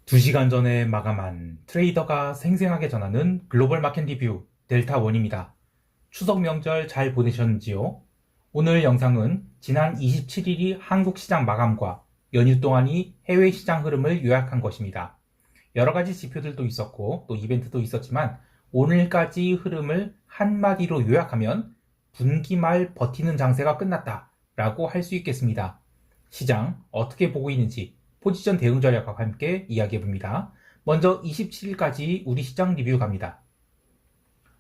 2시간 전에 마감한 트레이더가 생생하게 전하는 글로벌 마켓 리뷰 델타원입니다. 추석 명절 잘 보내셨는지요? 오늘 영상은 지난 27일이 한국 시장 마감과 연휴 동안이 해외 시장 흐름을 요약한 것입니다. 여러 가지 지표들도 있었고 또 이벤트도 있었지만 오늘까지 흐름을 한마디로 요약하면 분기 말 버티는 장세가 끝났다 라고 할 수 있겠습니다. 시장 어떻게 보고 있는지 포지션 대응 전략과 함께 이야기해봅니다. 먼저 27일까지 우리 시장 리뷰 갑니다.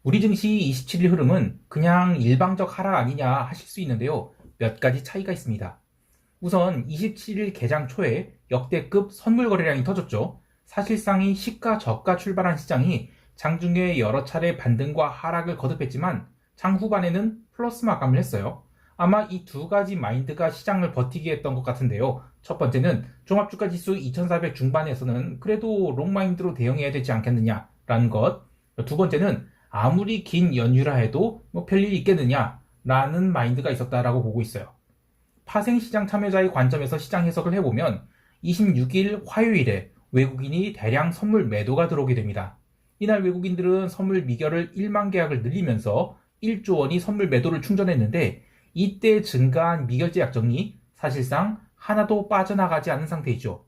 우리 증시 27일 흐름은 그냥 일방적 하락 아니냐 하실 수 있는데요. 몇 가지 차이가 있습니다. 우선 27일 개장 초에 역대급 선물 거래량이 터졌죠. 사실상이 시가 저가 출발한 시장이 장중에 여러 차례 반등과 하락을 거듭했지만 장 후반에는 플러스 마감을 했어요. 아마 이 두 가지 마인드가 시장을 버티게 했던 것 같은데요. 첫 번째는 종합주가 지수 2400 중반에서는 그래도 롱마인드로 대응해야 되지 않겠느냐라는 것. 두 번째는 아무리 긴 연휴라 해도 뭐 별일 있겠느냐라는 마인드가 있었다라고 보고 있어요. 파생시장 참여자의 관점에서 시장 해석을 해보면 26일 화요일에 외국인이 대량 선물 매도가 들어오게 됩니다. 이날 외국인들은 선물 미결을 1만 계약을 늘리면서 1조 원이 선물 매도를 충전했는데 이때 증가한 미결제 약정이 사실상 하나도 빠져나가지 않은 상태이죠.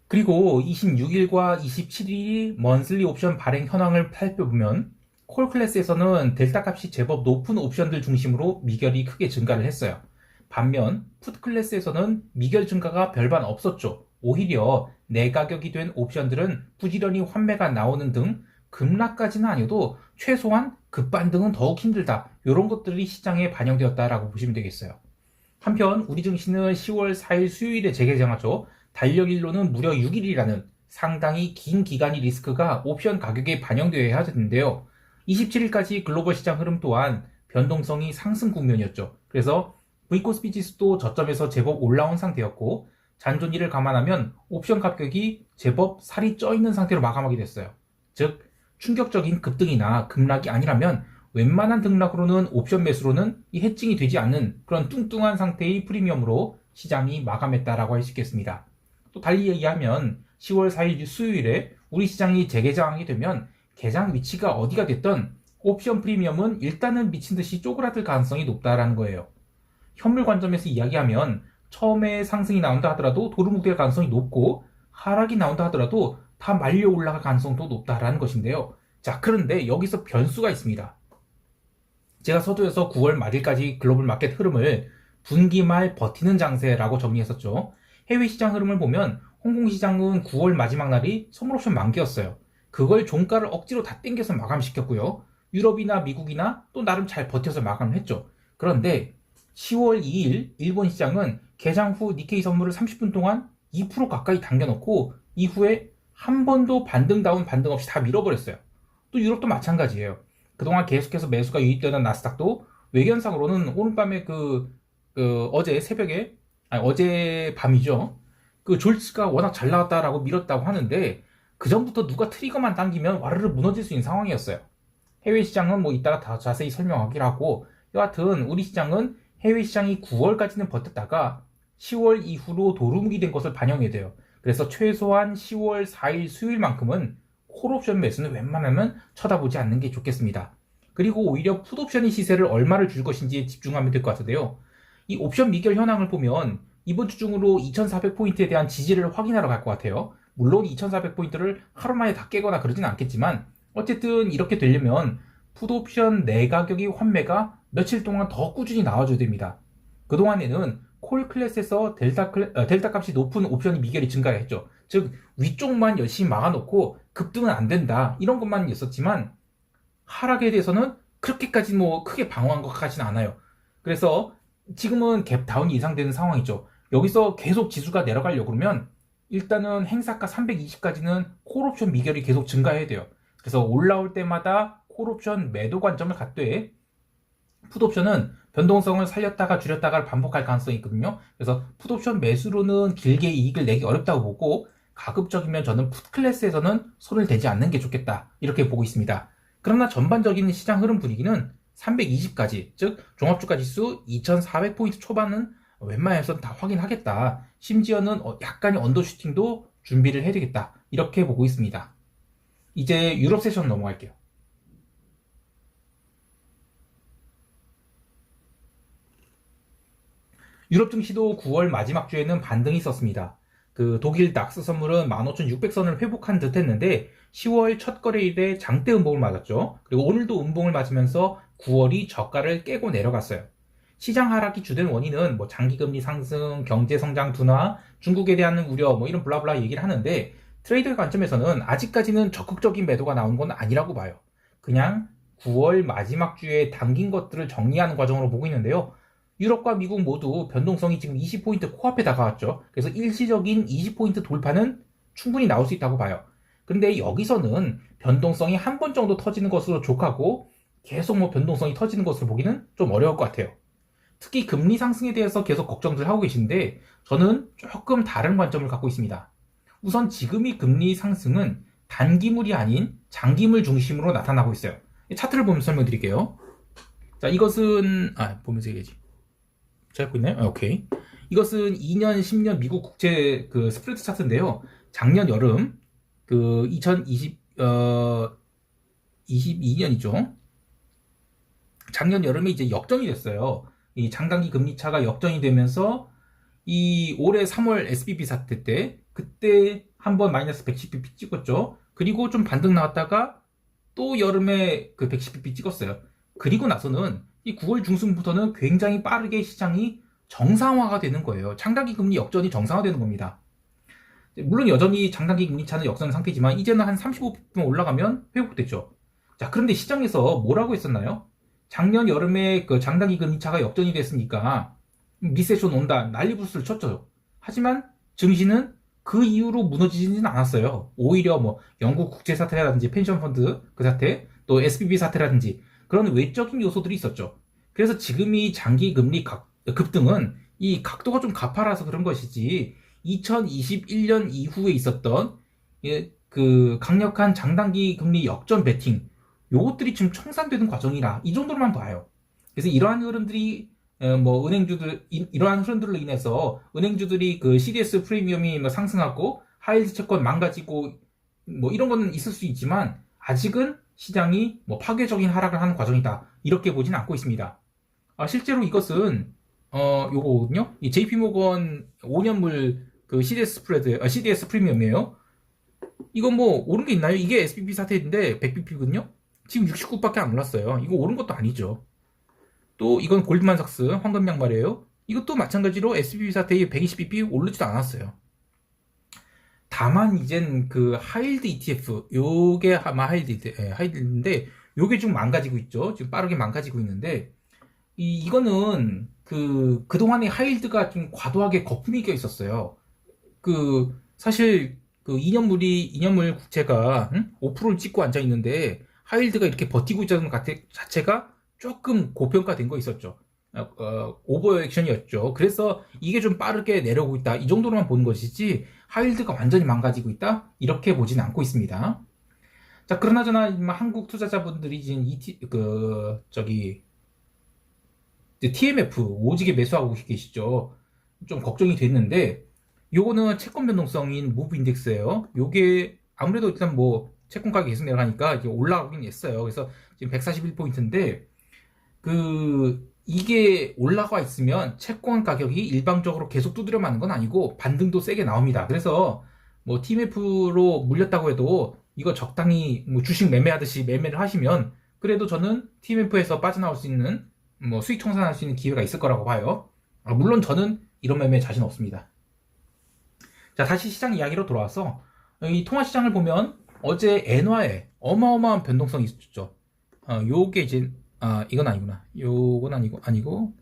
그리고 26일과 27일이 먼슬리 옵션 발행 현황을 살펴보면 콜 클래스에서는 델타 값이 제법 높은 옵션들 중심으로 미결이 크게 증가를 했어요. 반면 풋 클래스에서는 미결 증가가 별반 없었죠. 오히려 내가격이 된 옵션들은 부지런히 환매가 나오는 등 급락까지는 아니어도 최소한 급반등은 더욱 힘들다. 이런 것들이 시장에 반영되었다라고 보시면 되겠어요. 한편 우리 증시는 10월 4일 수요일에 재개장하죠. 달력일로는 무려 6일이라는 상당히 긴 기간이 리스크가 옵션 가격에 반영되어야 하는데요. 27일까지 글로벌 시장 흐름 또한 변동성이 상승 국면이었죠. 그래서 V코스피 지수도 저점에서 제법 올라온 상태였고 잔존일을 감안하면 옵션 가격이 제법 살이 쪄 있는 상태로 마감하게 됐어요. 즉 충격적인 급등이나 급락이 아니라면 웬만한 등락으로는 옵션 매수로는 이 해칭이 되지 않는 그런 뚱뚱한 상태의 프리미엄으로 시장이 마감했다라고 할 수 있겠습니다. 또 달리 얘기하면 10월 4일 수요일에 우리 시장이 재개장하게 되면 개장 위치가 어디가 됐던 옵션 프리미엄은 일단은 미친 듯이 쪼그라들 가능성이 높다라는 거예요. 현물 관점에서 이야기하면 처음에 상승이 나온다 하더라도 도루묵될 가능성이 높고 하락이 나온다 하더라도 다 말려 올라갈 가능성도 높다라는 것인데요. 자, 그런데 여기서 변수가 있습니다. 제가 서두에서 9월 말일까지 글로벌 마켓 흐름을 분기 말 버티는 장세라고 정리했었죠. 해외 시장 흐름을 보면 홍콩 시장은 9월 마지막 날이 선물옵션 만기였어요. 그걸 종가를 억지로 다 땡겨서 마감시켰고요. 유럽이나 미국이나 또 나름 잘 버텨서 마감을 했죠. 그런데 10월 2일 일본 시장은 개장 후 니케이 선물을 30분 동안 2% 가까이 당겨놓고 이후에 한 번도 반등다운 반등 없이 다 밀어버렸어요. 또 유럽도 마찬가지예요. 그동안 계속해서 매수가 유입되던 나스닥도 외견상으로는 오늘밤에 어제 새벽에, 아니 어제 밤이죠. 그 졸지가 워낙 잘 나왔다라고 밀었다고 하는데 그 전부터 누가 트리거만 당기면 와르르 무너질 수 있는 상황이었어요. 해외 시장은 뭐 이따가 다 자세히 설명하기로 하고 여하튼 우리 시장은 해외 시장이 9월까지는 버텼다가 10월 이후로 도루묵이 된 것을 반영해야 돼요. 그래서 최소한 10월 4일 수요일만큼은 콜옵션 매수는 웬만하면 쳐다보지 않는 게 좋겠습니다. 그리고 오히려 풋옵션의 시세를 얼마를 줄 것인지에 집중하면 될 것 같은데요. 이 옵션 미결 현황을 보면 이번 주 중으로 2400포인트에 대한 지지를 확인하러 갈 것 같아요. 물론 2400포인트를 하루 만에 다 깨거나 그러진 않겠지만 어쨌든 이렇게 되려면 풋옵션 내가격의 환매가 며칠 동안 더 꾸준히 나와줘야 됩니다. 그동안에는 콜 클래스에서 델타 값이 높은 옵션이 미결이 증가했죠. 즉 위쪽만 열심히 막아놓고 급등은 안 된다 이런 것만 있었지만 하락에 대해서는 그렇게까지 뭐 크게 방어한 것 같지는 않아요. 그래서 지금은 갭 다운이 예상되는 상황이죠. 여기서 계속 지수가 내려가려고 그러면 일단은 행사가 320까지는 콜옵션 미결이 계속 증가해야 돼요. 그래서 올라올 때마다 콜옵션 매도 관점을 갖되 풋옵션은 변동성을 살렸다가 줄였다가 반복할 가능성이 있거든요. 그래서 풋옵션 매수로는 길게 이익을 내기 어렵다고 보고 가급적이면 저는 풋 클래스에서는 손을 대지 않는 게 좋겠다 이렇게 보고 있습니다. 그러나 전반적인 시장 흐름 분위기는 320까지 즉 종합주가 지수 2400포인트 초반은 웬만해서 다 확인하겠다. 심지어는 약간의 언더슈팅도 준비를 해야 되겠다. 이렇게 보고 있습니다. 이제 유럽 세션 넘어갈게요. 유럽 증시도 9월 마지막 주에는 반등이 있었습니다. 그 독일 닥스 선물은 15,600선을 회복한 듯 했는데 10월 첫 거래일에 장대 음봉을 맞았죠. 그리고 오늘도 음봉을 맞으면서 9월이 저가를 깨고 내려갔어요. 시장 하락이 주된 원인은 뭐 장기금리 상승, 경제 성장 둔화, 중국에 대한 우려 뭐 이런 블라블라 얘기를 하는데 트레이더의 관점에서는 아직까지는 적극적인 매도가 나온 건 아니라고 봐요. 그냥 9월 마지막 주에 담긴 것들을 정리하는 과정으로 보고 있는데요. 유럽과 미국 모두 변동성이 지금 20포인트 코앞에 다가왔죠. 그래서 일시적인 20포인트 돌파는 충분히 나올 수 있다고 봐요. 근데 여기서는 변동성이 한 번 정도 터지는 것으로 족하고 계속 뭐 변동성이 터지는 것으로 보기는 좀 어려울 것 같아요. 특히 금리 상승에 대해서 계속 걱정들 하고 계신데 저는 조금 다른 관점을 갖고 있습니다. 우선 지금의 금리 상승은 단기물이 아닌 장기물 중심으로 나타나고 있어요. 차트를 보면서 설명드릴게요. 자, 이것은 보면서 얘기하지. 잡고 있나요? 오케이. 이것은 2년, 10년 미국 국채 그 스프레드 차트인데요. 작년 여름 그 22년이죠. 작년 여름에 이제 역전이 됐어요. 이 장단기 금리 차가 역전이 되면서 이 올해 3월 SBB 사태 때 그때 한번 마이너스 110bp 찍었죠. 그리고 좀 반등 나왔다가 또 여름에 그 110bp 찍었어요. 그리고 나서는 이 9월 중순부터는 굉장히 빠르게 시장이 정상화가 되는 거예요. 장단기 금리 역전이 정상화되는 겁니다. 물론 여전히 장단기 금리 차는 역전 상태지만 이제는 한 35bp만 올라가면 회복됐죠. 자, 그런데 시장에서 뭐라고 했었나요? 작년 여름에 그 장단기 금리 차가 역전이 됐으니까 리세션 온다 난리부스를 쳤죠. 하지만 증시는 그 이후로 무너지지는 않았어요. 오히려 뭐 영국 국제 사태라든지 펜션 펀드 그 사태, 또 SBB 사태라든지 그런 외적인 요소들이 있었죠. 그래서 지금이 장기 금리 급등은 이 각도가 좀 가파라서 그런 것이지 2021년 이후에 있었던 그 강력한 장단기 금리 역전 베팅 요것들이 지금 청산되는 과정이라 이 정도로만 봐요. 그래서 이러한 흐름들이 뭐 은행주들 이러한 흐름들로 인해서 은행주들이 그 CDS 프리미엄이 뭐 상승하고 하이힐드 채권 망가지고 뭐 이런 거는 있을 수 있지만 아직은 시장이 뭐 파괴적인 하락을 하는 과정이다 이렇게 보지는 않고 있습니다. 실제로 이것은 요거거든요. 이 JP모건 5년물 그 CDS 스프레드 CDS 프리미엄이에요. 이건 뭐 오른 게 있나요? 이게 SBB 사태인데 100bp거든요. 지금 69밖에 안 올랐어요. 이거 오른 것도 아니죠. 또 이건 골드만삭스 황금 양말이에요. 이것도 마찬가지로 SBB 사태에 120bp 오르지도 않았어요. 다만 이젠 그 하이힐드 ETF 요게 아마 하이힐드인데 요게 좀 망가지고 있죠. 지금 빠르게 망가지고 있는데 이거는 그동안에 하이힐드가 좀 과도하게 거품이 껴 있었어요. 사실 그 2년물 국채가 5%를 찍고 앉아 있는데 하이힐드가 이렇게 버티고 있다는 것 자체가 조금 고평가된 거 있었죠. 오버 액션이었죠. 그래서 이게 좀 빠르게 내려오고 있다. 이 정도로만 보는 것이지 하이힐드가 완전히 망가지고 있다. 이렇게 보지는 않고 있습니다. 자, 그러나저나 한국 투자자분들이 지금 TMF 오지게 매수하고 계시죠. 좀 걱정이 됐는데 요거는 채권 변동성인 무브 인덱스예요. 요게 아무래도 일단 뭐 채권 가격이 계속 내려가니까 이제 올라가긴 했어요. 그래서 지금 141포인트인데 이게 올라가 있으면 채권 가격이 일방적으로 계속 두드려 맞는 건 아니고 반등도 세게 나옵니다. 그래서 뭐 TMF로 물렸다고 해도 이거 적당히 뭐 주식 매매하듯이 매매를 하시면 그래도 저는 TMF에서 빠져나올 수 있는 뭐 수익 청산할 수 있는 기회가 있을 거라고 봐요. 물론 저는 이런 매매에 자신 없습니다. 자, 다시 시장 이야기로 돌아와서 이 통화 시장을 보면 어제 엔화에 어마어마한 변동성이 있었죠. 요게 이제 이건 아니구나. 요건 아니고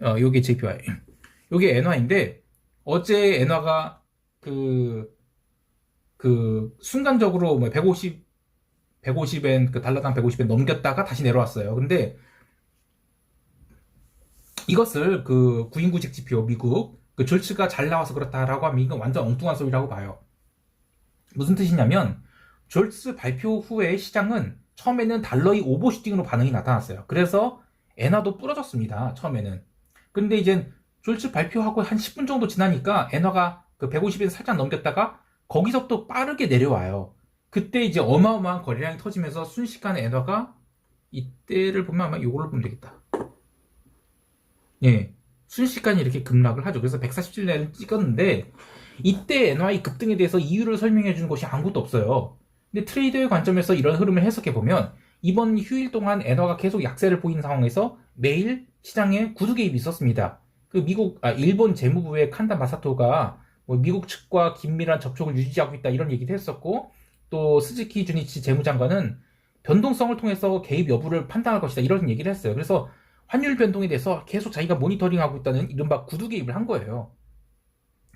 요게 JPY. 요게 엔화인데 어제 엔화가 순간적으로 뭐 150엔 그 달러당 150엔 넘겼다가 다시 내려왔어요. 근데 이것을 그 구인구직 지표 미국 그 졸츠가 잘 나와서 그렇다라고 하면 이건 완전 엉뚱한 소리라고 봐요. 무슨 뜻이냐면 졸츠 발표 후에 시장은 처음에는 달러의 오버슈팅으로 반응이 나타났어요. 그래서 엔화도 부러졌습니다. 처음에는. 근데 이제 졸지 발표하고 한 10분 정도 지나니까 엔화가 그 150에서 살짝 넘겼다가 거기서 또 빠르게 내려와요. 그때 이제 어마어마한 거래량이 터지면서 순식간에 엔화가 이때를 보면 아마 이걸로 보면 되겠다. 예. 순식간에 이렇게 급락을 하죠. 그래서 147년을 찍었는데 이때 엔화의 급등에 대해서 이유를 설명해 주는 것이 아무것도 없어요. 근데 트레이더의 관점에서 이런 흐름을 해석해 보면 이번 휴일 동안 엔화가 계속 약세를 보이는 상황에서 매일 시장에 구두 개입이 있었습니다. 일본 재무부의 칸다 마사토가 뭐 미국 측과 긴밀한 접촉을 유지하고 있다 이런 얘기도 했었고 또 스즈키 주니치 재무장관은 변동성을 통해서 개입 여부를 판단할 것이다 이런 얘기를 했어요. 그래서 환율 변동에 대해서 계속 자기가 모니터링하고 있다는 이른바 구두 개입을 한 거예요.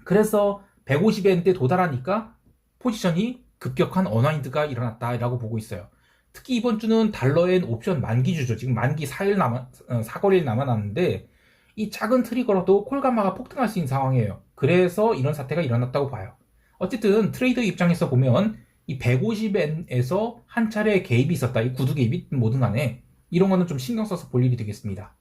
그래서 150엔대 도달하니까 포지션이 급격한 언와인드가 일어났다라고 보고 있어요. 특히 이번 주는 달러엔 옵션 만기주죠. 지금 만기 4거래일 남아났는데 이 작은 트리거라도 콜가마가 폭등할 수 있는 상황이에요. 그래서 이런 사태가 일어났다고 봐요. 어쨌든 트레이더 입장에서 보면 이 150엔에서 한 차례 개입이 있었다. 이 구두 개입이 뭐든 간에 이런 거는 좀 신경 써서 볼 일이 되겠습니다.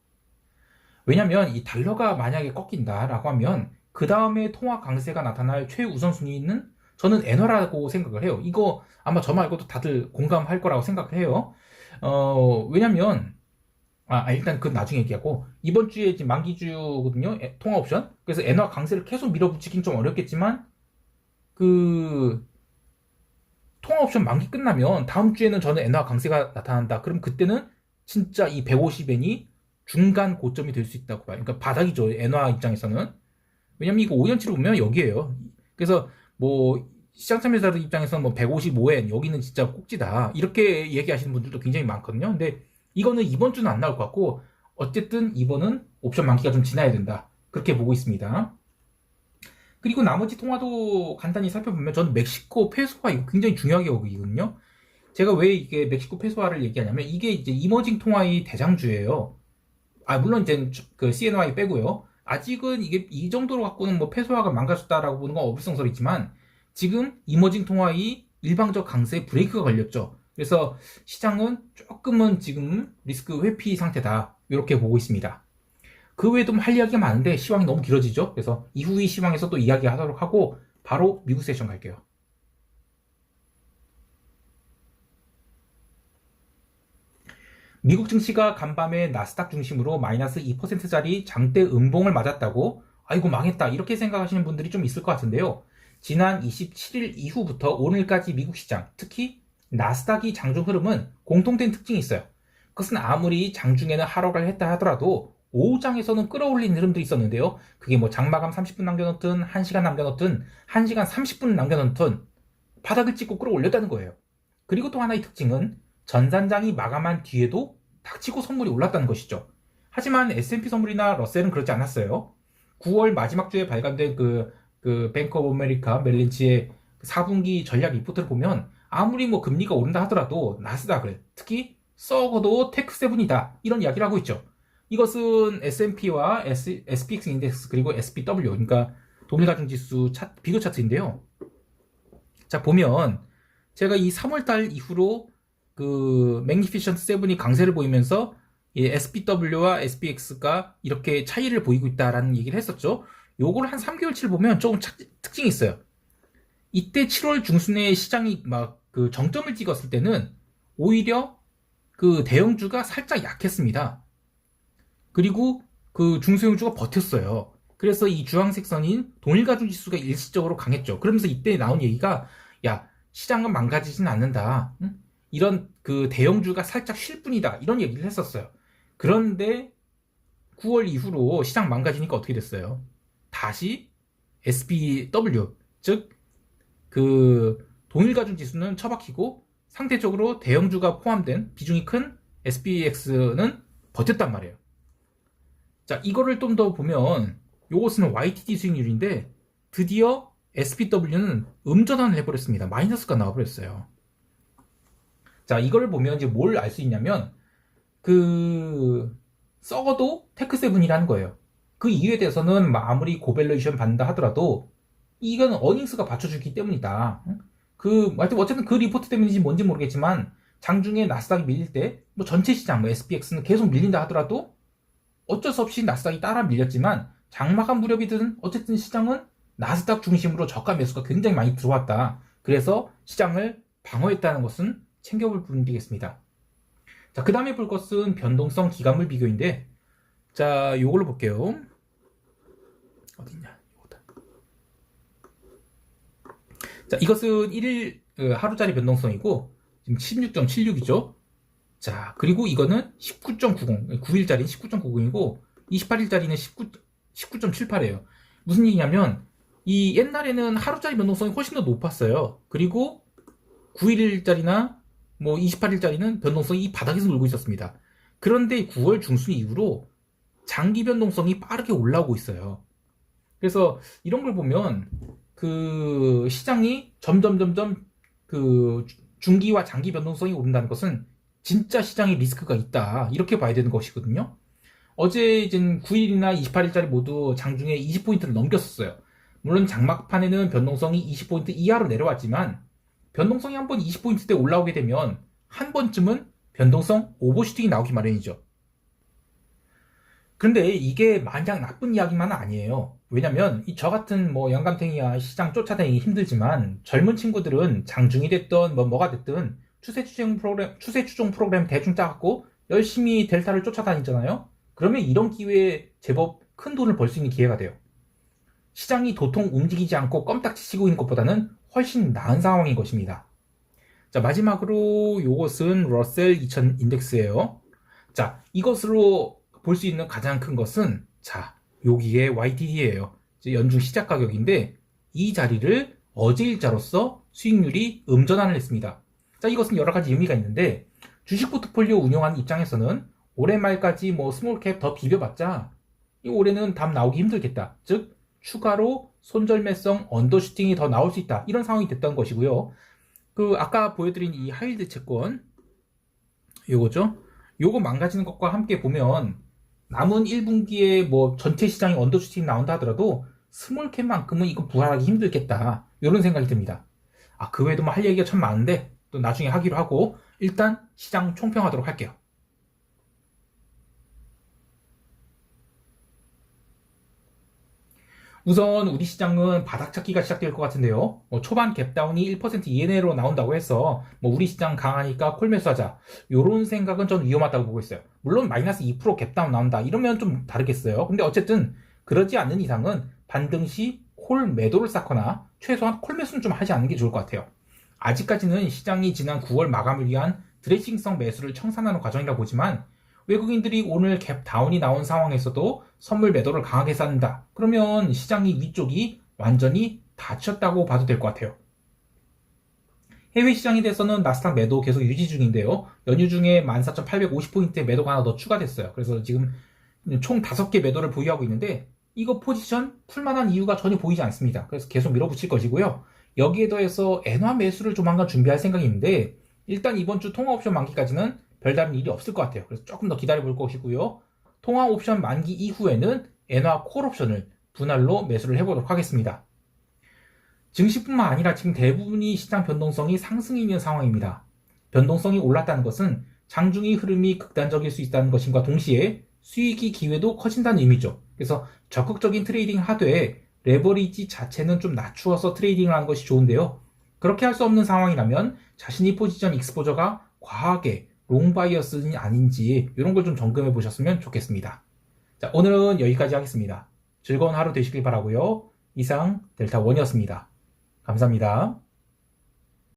왜냐면 이 달러가 만약에 꺾인다라고 하면 그 다음에 통화 강세가 나타날 최우선순위는 저는 엔화라고 생각을 해요. 이거 아마 저 말고도 다들 공감할 거라고 생각을 해요. 왜냐면 일단 그건 나중에 얘기하고 이번 주에 지금 만기주거든요. 통화 옵션. 그래서 엔화 강세를 계속 밀어붙이긴 좀 어렵겠지만 그 통화 옵션 만기 끝나면 다음 주에는 저는 엔화 강세가 나타난다. 그럼 그때는 진짜 이 150엔이 중간 고점이 될 수 있다고 봐요. 그러니까 바닥이죠. 엔화 입장에서는. 왜냐면 이거 5년치로 보면 여기에요. 그래서 뭐 시장 참여자들 입장에서는 뭐 155엔 여기는 진짜 꼭지다. 이렇게 얘기하시는 분들도 굉장히 많거든요. 근데 이거는 이번 주는 안 나올 것 같고 어쨌든 이번은 옵션 만기가 좀 지나야 된다. 그렇게 보고 있습니다. 그리고 나머지 통화도 간단히 살펴보면 저는 멕시코 페소화 이거 굉장히 중요하게 보거든요. 제가 왜 이게 멕시코 페소화를 얘기하냐면 이게 이제 이머징 통화의 대장주예요. 물론 이제 그 CNY 빼고요. 아직은 이게 이 정도로 갖고는 뭐 페소화가 망가졌다라고 보는 건 어불성설이지만 지금 이머징 통화의 일방적 강세에 브레이크가 걸렸죠. 그래서 시장은 조금은 지금 리스크 회피 상태다. 이렇게 보고 있습니다. 그 외에도 할 이야기가 많은데 시황이 너무 길어지죠. 그래서 이후의 시황에서 또 이야기하도록 하고 바로 미국 세션 갈게요. 미국 증시가 간밤에 나스닥 중심으로 마이너스 2%짜리 장대 음봉을 맞았다고 아이고 망했다 이렇게 생각하시는 분들이 좀 있을 것 같은데요. 지난 27일 이후부터 오늘까지 미국 시장, 특히 나스닥이 장중 흐름은 공통된 특징이 있어요. 그것은 아무리 장중에는 하락을 했다 하더라도 오후장에서는 끌어올린 흐름도 있었는데요. 그게 뭐 장마감 30분 남겨놓든 1시간 남겨놓든 1시간 30분 남겨놓든 바닥을 찍고 끌어올렸다는 거예요. 그리고 또 하나의 특징은 전산장이 마감한 뒤에도 닥치고 선물이 올랐다는 것이죠. 하지만 S&P 선물이나 러셀은 그렇지 않았어요. 9월 마지막 주에 발간된 그 뱅크 오브 아메리카 멜린치의 4분기 전략 리포트를 보면 아무리 뭐 금리가 오른다 하더라도 나스닥을 특히 썩어도 테크7이다 이런 이야기를 하고 있죠. 이것은 S&P와 SPX 인덱스 그리고 SPW 그러니까 동일가중지수 비교 차트인데요. 자 보면 제가 이 3월달 이후로 그 매그니피션트 7이 강세를 보이면서 SPW와 SPX가 이렇게 차이를 보이고 있다라는 얘기를 했었죠. 요걸 한 3개월치를 보면 조금 특징이 있어요. 이때 7월 중순에 시장이 막 그 정점을 찍었을 때는 오히려 그 대형주가 살짝 약했습니다. 그리고 그 중소형주가 버텼어요. 그래서 이 주황색 선인 동일가중 지수가 일시적으로 강했죠. 그러면서 이때 나온 얘기가 야 시장은 망가지진 않는다. 응? 이런 그 대형주가 살짝 쉴 뿐이다. 이런 얘기를 했었어요. 그런데 9월 이후로 시장 망가지니까 어떻게 됐어요? 다시 SPW 즉 그 동일가중 지수는 처박히고 상대적으로 대형주가 포함된 비중이 큰 SPX는 버텼단 말이에요. 자, 이거를 좀 더 보면 요것은 YTD 수익률인데 드디어 SPW는 음전환을 해버렸습니다. 마이너스가 나와버렸어요. 자, 이걸 보면 이제 뭘 알 수 있냐면 그 썩어도 테크7이라는 거예요. 그 이유에 대해서는 아무리 고밸류에이션 받는다 하더라도 이건 어닝스가 받쳐주기 때문이다. 어쨌든 그 리포트 때문인지 뭔지 모르겠지만 장중에 나스닥이 밀릴 때 뭐 전체 시장 뭐 SPX는 계속 밀린다 하더라도 어쩔 수 없이 나스닥이 따라 밀렸지만 장마감 무렵이든 어쨌든 시장은 나스닥 중심으로 저가 매수가 굉장히 많이 들어왔다. 그래서 시장을 방어했다는 것은 챙겨볼 부분이겠습니다. 자, 그 다음에 볼 것은 변동성 기관물 비교인데, 자, 요걸로 볼게요. 어딨냐? 요거다. 자, 이것은 1일 하루짜리 변동성이고, 지금 16.76이죠. 자, 그리고 이거는 19.90, 9일짜리는 19.90이고, 28일짜리는 19.78이에요. 무슨 얘기냐면, 이 옛날에는 하루짜리 변동성이 훨씬 더 높았어요. 그리고 9일짜리나 뭐 28일짜리는 변동성이 이 바닥에서 놀고 있었습니다. 그런데 9월 중순 이후로 장기 변동성이 빠르게 올라오고 있어요. 그래서 이런 걸 보면 그 시장이 점점 그 중기와 장기 변동성이 오른다는 것은 진짜 시장에 리스크가 있다. 이렇게 봐야 되는 것이거든요. 어제 이제 9일이나 28일짜리 모두 장중에 20포인트를 넘겼었어요. 물론 장막판에는 변동성이 20포인트 이하로 내려왔지만 변동성이 한번 20포인트대 올라오게 되면 한 번쯤은 변동성 오버슈팅이 나오기 마련이죠. 그런데 이게 마냥 나쁜 이야기만은 아니에요. 왜냐면 저 같은 뭐 영감탱이야 시장 쫓아다니기 힘들지만 젊은 친구들은 장중이 됐든 뭐가 됐든 추세 추종 프로그램 대충 짜갖고 열심히 델타를 쫓아다니잖아요. 그러면 이런 기회에 제법 큰 돈을 벌 수 있는 기회가 돼요. 시장이 도통 움직이지 않고 껌딱지 치고 있는 것보다는 훨씬 나은 상황인 것입니다. 자, 마지막으로 이것은 러셀 2000 인덱스예요. 자, 이것으로 볼 수 있는 가장 큰 것은 자, 여기에 YTD예요. 연중 시작 가격인데 이 자리를 어제 일자로서 수익률이 음전환을 했습니다. 자, 이것은 여러 가지 의미가 있는데 주식 포트폴리오 운영하는 입장에서는 올해 말까지 뭐 스몰캡 더 비벼봤자 이 올해는 답 나오기 힘들겠다. 즉 추가로 손절매성 언더슈팅이 더 나올 수 있다. 이런 상황이 됐던 것이고요. 그 아까 보여드린 이 하이힐드 채권 요거죠. 요거 망가지는 것과 함께 보면 남은 1분기에 뭐 전체 시장이 언더슈팅 나온다 하더라도 스몰캡만큼은 이거 부활하기 힘들겠다. 이런 생각이 듭니다. 아, 그 외에도 뭐 할 얘기가 참 많은데 또 나중에 하기로 하고 일단 시장 총평하도록 할게요. 우선 우리 시장은 바닥 찾기가 시작될 것 같은데요. 초반 갭다운이 1% 이내로 나온다고 해서 뭐 우리 시장 강하니까 콜 매수하자. 이런 생각은 전 위험하다고 보고 있어요. 물론 마이너스 2% 갭다운 나온다. 이러면 좀 다르겠어요. 근데 어쨌든 그러지 않는 이상은 반등 시 콜 매도를 쌓거나 최소한 콜 매수는 좀 하지 않는 게 좋을 것 같아요. 아직까지는 시장이 지난 9월 마감을 위한 드레싱성 매수를 청산하는 과정이라 보지만 외국인들이 오늘 갭다운이 나온 상황에서도 선물 매도를 강하게 쌓는다. 그러면 시장이 위쪽이 완전히 닫혔다고 봐도 될 것 같아요. 해외 시장에 대해서는 나스닥 매도 계속 유지 중인데요. 연휴 중에 14,850포인트의 매도가 하나 더 추가됐어요. 그래서 지금 총 5개 매도를 보유하고 있는데 이거 포지션 풀만한 이유가 전혀 보이지 않습니다. 그래서 계속 밀어붙일 것이고요. 여기에 더해서 엔화 매수를 조만간 준비할 생각이 있는데 일단 이번 주 통화 옵션 만기까지는 별다른 일이 없을 것 같아요. 그래서 조금 더 기다려볼 것이고요. 통화 옵션 만기 이후에는 엔화 콜 옵션을 분할로 매수를 해보도록 하겠습니다. 증시뿐만 아니라 지금 대부분이 시장 변동성이 상승해 있는 상황입니다. 변동성이 올랐다는 것은 장중의 흐름이 극단적일 수 있다는 것임과 동시에 수익이 기회도 커진다는 의미죠. 그래서 적극적인 트레이딩 하되 레버리지 자체는 좀 낮추어서 트레이딩을 하는 것이 좋은데요. 그렇게 할 수 없는 상황이라면 자신이 포지션 익스포저가 과하게 롱바이어스는 아닌지 이런 걸 좀 점검해 보셨으면 좋겠습니다. 자, 오늘은 여기까지 하겠습니다. 즐거운 하루 되시길 바라고요. 이상 델타원이었습니다. 감사합니다.